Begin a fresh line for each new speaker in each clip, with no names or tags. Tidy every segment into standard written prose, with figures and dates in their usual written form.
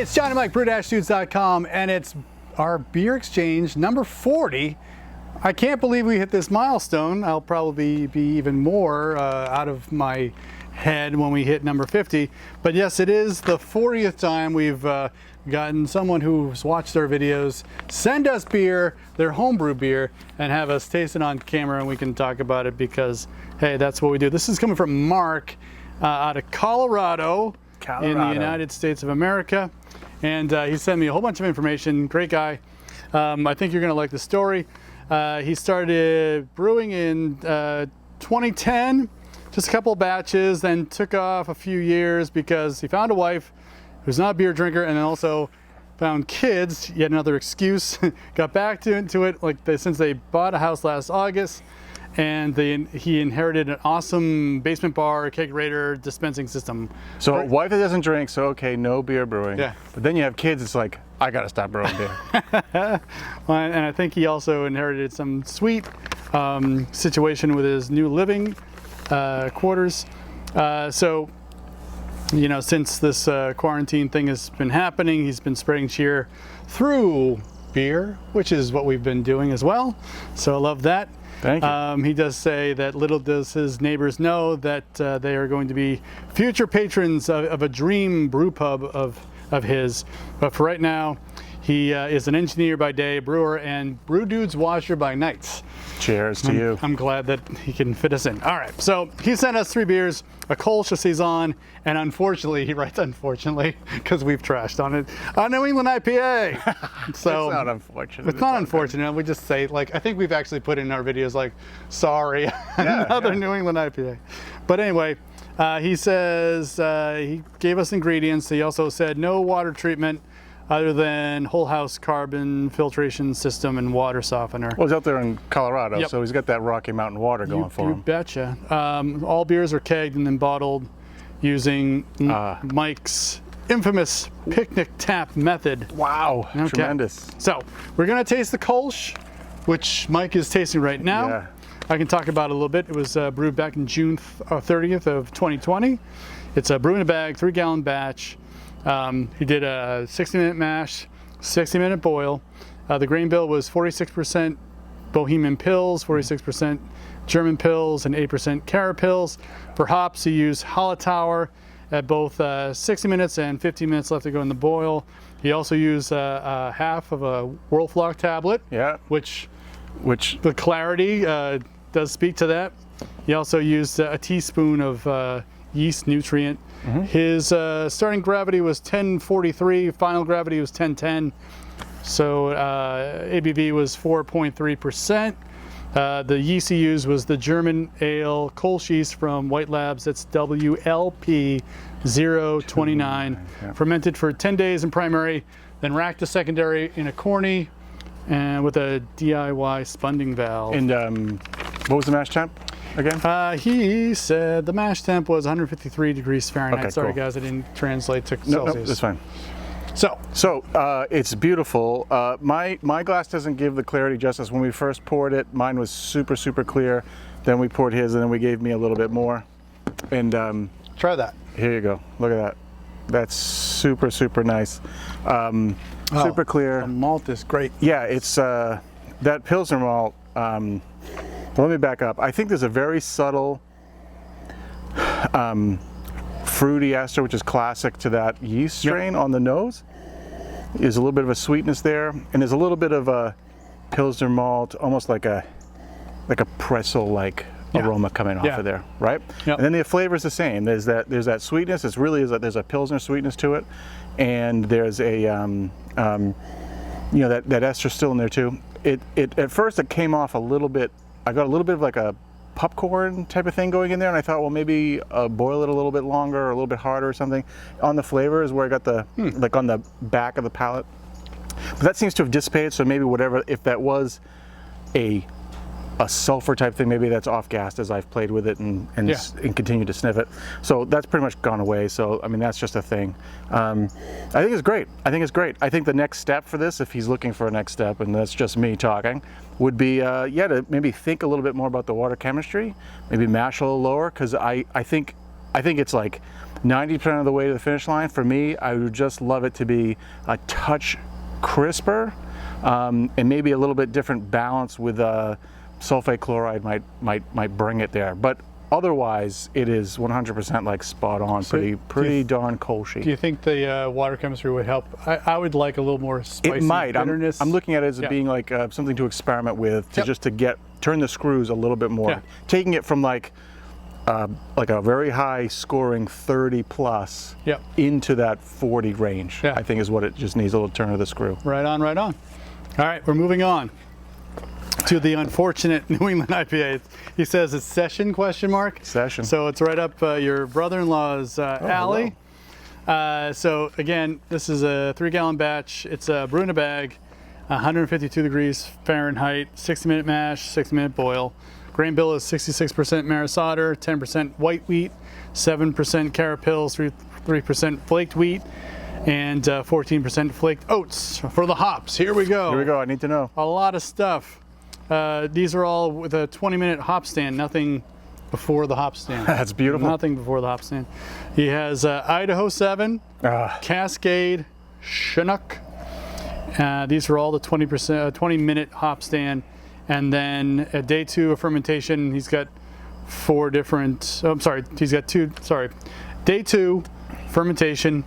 it's John and Mike, brew-dudes.com, and it's our beer exchange number 40. I can't believe we hit this milestone. I'll probably be even more out of my head when we hit number 50. But yes, it is the 40th time we've gotten someone who's watched our videos send us beer, their homebrew beer, and have us taste it on camera, and we can talk about it because, hey, that's what we do. This is coming from Mark out of Colorado in the United States of America. And he sent me a whole bunch of information. Great guy. I think you're going to like the story. He started brewing in 2010, just a couple batches, then took off a few years because he found a wife who's not a beer drinker, and then also found kids. Yet another excuse. Got back into it since they bought a house last August, and he inherited an awesome basement bar, kegerator, dispensing system.
So a wife that doesn't drink, so okay, no beer brewing. Yeah. But then you have kids, it's like, I gotta stop brewing beer.
Well, and I think he also inherited some sweet situation with his new living quarters. So, you know, since this quarantine thing has been happening, he's been spreading cheer through beer, which is what we've been doing as well. So I love that.
Thank you.
He does say that little does his neighbors know that they are going to be future patrons of a dream brew pub of his. But for right now, he is an engineer by day, brewer, and Brew Dudes washer by night.
Cheers to you.
I'm glad that he can fit us in. All right, so he sent us 3 beers, a Kölsch, a Saison, and unfortunately, he writes unfortunately, because we've trashed on it, a New England IPA. So
it's not unfortunate.
It's not unfortunate. We just say, like, I think we've actually put in our videos, like, sorry, another New England IPA. But anyway, he says he gave us ingredients. He also said no water treatment other than whole house carbon filtration system and water softener.
Well, he's out there in Colorado, so he's got that Rocky Mountain water going for him.
You betcha. All beers are kegged and then bottled using Mike's infamous picnic tap method.
Wow, okay. Tremendous.
So we're gonna taste the Kölsch, which Mike is tasting right now.
Yeah.
I can talk about it a little bit. It was brewed back in June 30th of 2020. It's a brew in a bag, 3-gallon batch. He did a 60-minute mash, 60-minute boil. The grain bill was 46% Bohemian Pils, 46% German Pils, and 8% Cara Pils. For hops, he used Hallertauer at both 60 minutes and 15 minutes left to go in the boil. He also used half of a Whirlflock tablet, which the clarity does speak to that. He also used a teaspoon of yeast nutrient. His starting gravity was 1043, final gravity was 1010. So ABV was 4.3%. The yeast he used was the German ale Kölsch yeast from White Labs. That's WLP 029. Fermented for 10 days in primary, then racked to secondary in a corny and with a DIY spunding valve.
And what was the mash temp again?
He said the mash temp was 153 degrees Fahrenheit.
Okay,
sorry,
cool.
guys, I didn't translate to
No,
Celsius.
that's fine.
So
it's beautiful. My glass doesn't give the clarity justice. When we first poured it, mine was super, super clear. Then we poured his, and then we gave me a little bit more. And
try that.
Here you go. Look at that. That's super, super nice. Super clear.
The malt is great.
Yeah, it's that Pilsner malt. Let me back up. I think there's a very subtle fruity ester, which is classic to that yeast strain on the nose. There's a little bit of a sweetness there, and there's a little bit of a Pilsner malt, almost like a pretzel-like aroma coming off of there, right? And then the flavor is the same. There's that sweetness. It's really there's a Pilsner sweetness to it, and there's a you know, that ester still in there too. It at first it came off a little bit. I got a little bit of like a popcorn type of thing going in there, and I thought, well, maybe boil it a little bit longer or a little bit harder or something. On the flavor is where I got the like on the back of the palate. But that seems to have dissipated. So maybe whatever, if that was a sulfur type thing, maybe that's off gassed as I've played with it and continue to sniff it. So that's pretty much gone away. So I mean, that's just a thing. I think it's great. I think it's great. I think the next step for this, if he's looking for a next step, and that's just me talking, would be to maybe think a little bit more about the water chemistry, maybe mash a little lower, because I think I think it's like 90% of the way to the finish line. For me, I would just love it to be a touch crisper, and maybe a little bit different balance with sulfate chloride might bring it there. But otherwise, it is 100% like spot on,
So
pretty darn Kölschi.
Do you think the water chemistry would help? I would like a little more spicy
It might.
bitterness.
I'm looking at it as being like something to experiment with, to turn the screws a little bit more, taking it from like a very high scoring 30 plus into that 40 range. I think is what it just needs, a little turn of the screw.
Right on, right on. All right, we're moving on to the unfortunate New England IPA. He says it's Session ?
Session.
So it's right up your brother-in-law's alley. So again, this is a 3-gallon batch. It's a brew in a bag, 152 degrees Fahrenheit, 60-minute mash, 60-minute boil. Grain bill is 66% Maris Otter, 10% white wheat, 7% carapils, 3% flaked wheat, and 14% flaked oats for the hops. Here we go.
Here we go. I need to know.
A lot of stuff. These are all with a 20-minute hop stand, nothing before the hop stand.
That's beautiful.
Nothing before the hop stand. He has Idaho 7, Cascade, Chinook. These are all the 20-minute hop stand. And then at day 2 of fermentation, he's got 4 different, Day 2, fermentation,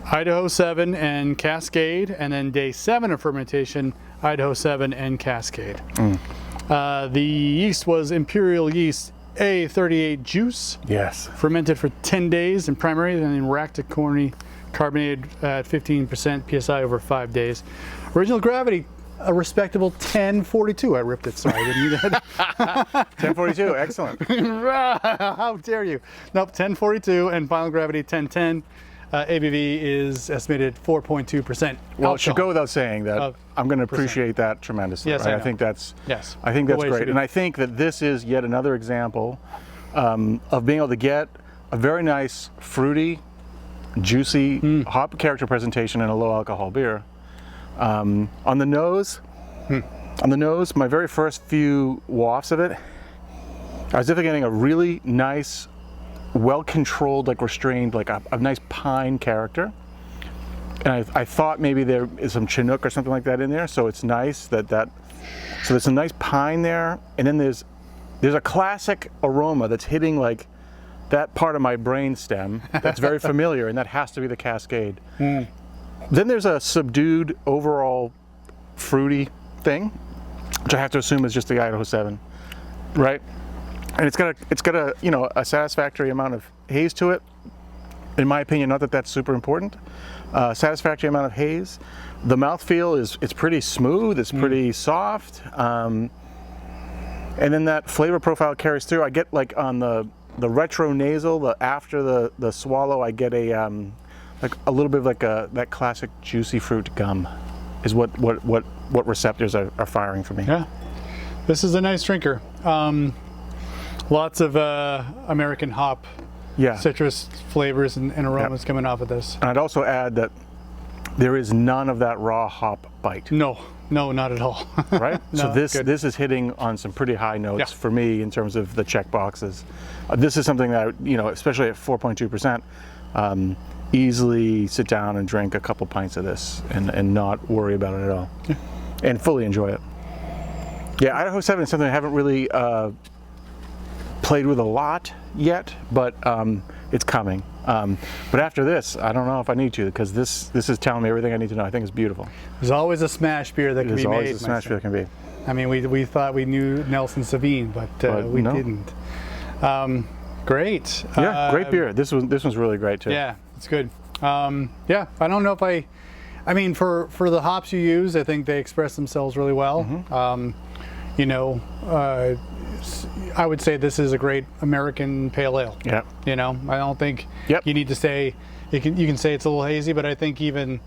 Idaho 7 and Cascade. And then day 7 of fermentation, Idaho 7 and Cascade. The yeast was Imperial Yeast A38 juice.
Yes.
Fermented for 10 days in primary, and then racked to corny carbonated at 15% PSI over 5 days. Original gravity, a respectable 1042. I ripped it, sorry, I didn't do that.
1042, excellent.
How dare you? Nope, 1042, and final gravity 1010. ABV is estimated 4.2%.
Well, it should go without saying that I'm going to appreciate that tremendously.
Yes,
right?
I
think that's
the way
great, and I think that this is yet another example of being able to get a very nice, fruity, juicy hop character presentation in a low alcohol beer. On the nose, my very first few wafts of it, I was definitely getting a really nice, well-controlled, like restrained, like a nice pine character. And I thought maybe there is some Chinook or something like that in there, so it's nice so there's some nice pine there, and then there's a classic aroma that's hitting like that part of my brain stem that's very familiar, and that has to be the Cascade. Then there's a subdued overall fruity thing, which I have to assume is just the Idaho 7, right? And it's got a satisfactory amount of haze to it. In my opinion, not that that's super important. Satisfactory amount of haze. The mouthfeel it's pretty smooth. It's pretty soft. And then that flavor profile carries through. I get like on the retro nasal, after the swallow, I get like a little bit of like that classic juicy fruit gum, is what receptors are firing for me.
Yeah, this is a nice drinker. Lots of American hop, citrus flavors and aromas coming off of this.
And I'd also add that there is none of that raw hop bite.
No, not at all.
Right?
No,
so this is hitting on some pretty high notes for me in terms of the check boxes. This is something that, especially at 4.2%, easily sit down and drink a couple pints of this and not worry about it at all. And fully enjoy it. Yeah, Idaho 7 is something I haven't really played with a lot yet, but it's coming. But after this, I don't know if I need to, because this is telling me everything I need to know. I think it's beautiful.
There's always a smash beer that can be made.
There's always a smash beer that can be.
I mean, we thought we knew Nelson Sauvin, but we didn't. Great.
Yeah, great beer. This one's really great too.
Yeah, it's good. Yeah, I don't know if I mean, for the hops you use, I think they express themselves really well. I would say this is a great American pale ale.
Yeah.
I don't think you need to say, you can say it's a little hazy, but I think even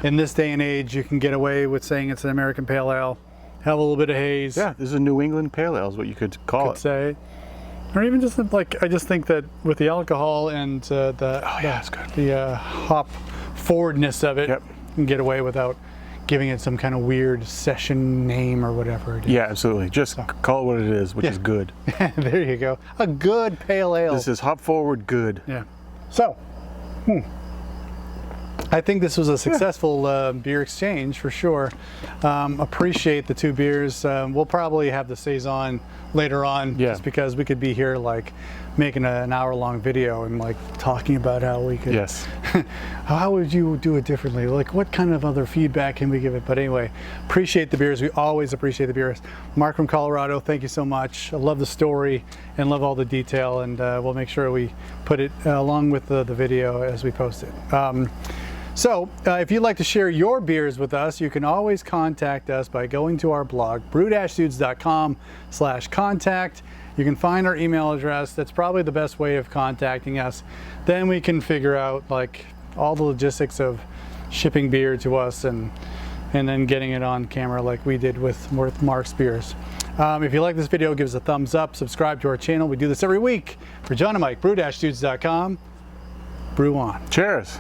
in this day and age, you can get away with saying it's an American pale ale, have a little bit of haze.
Yeah, this is a New England pale ale is what you could call it.
Say. Or even just like, I just think that with the alcohol and the hop forwardness of it, you can get away without giving it some kind of weird session name or whatever it is.
Yeah, absolutely. Just call it what it is, which is good.
There you go. A good pale ale.
This is hop forward good.
Yeah. So, I think this was a successful beer exchange for sure. Appreciate the 2 beers. We'll probably have the Saison later on, just because we could be here like making an hour-long video and like talking about how we could.
Yes.
How would you do it differently? Like, what kind of other feedback can we give it? But anyway, appreciate the beers. We always appreciate the beers. Mark from Colorado, thank you so much. I love the story and love all the detail, and we'll make sure we put it along with the video as we post it. So if you'd like to share your beers with us, you can always contact us by going to our blog, brew-dudes.com/contact. You can find our email address. That's probably the best way of contacting us. Then we can figure out like all the logistics of shipping beer to us and then getting it on camera like we did with Mark's beers. If you like this video, give us a thumbs up, subscribe to our channel. We do this every week. For John and Mike, brew-dudes.com. Brew on.
Cheers.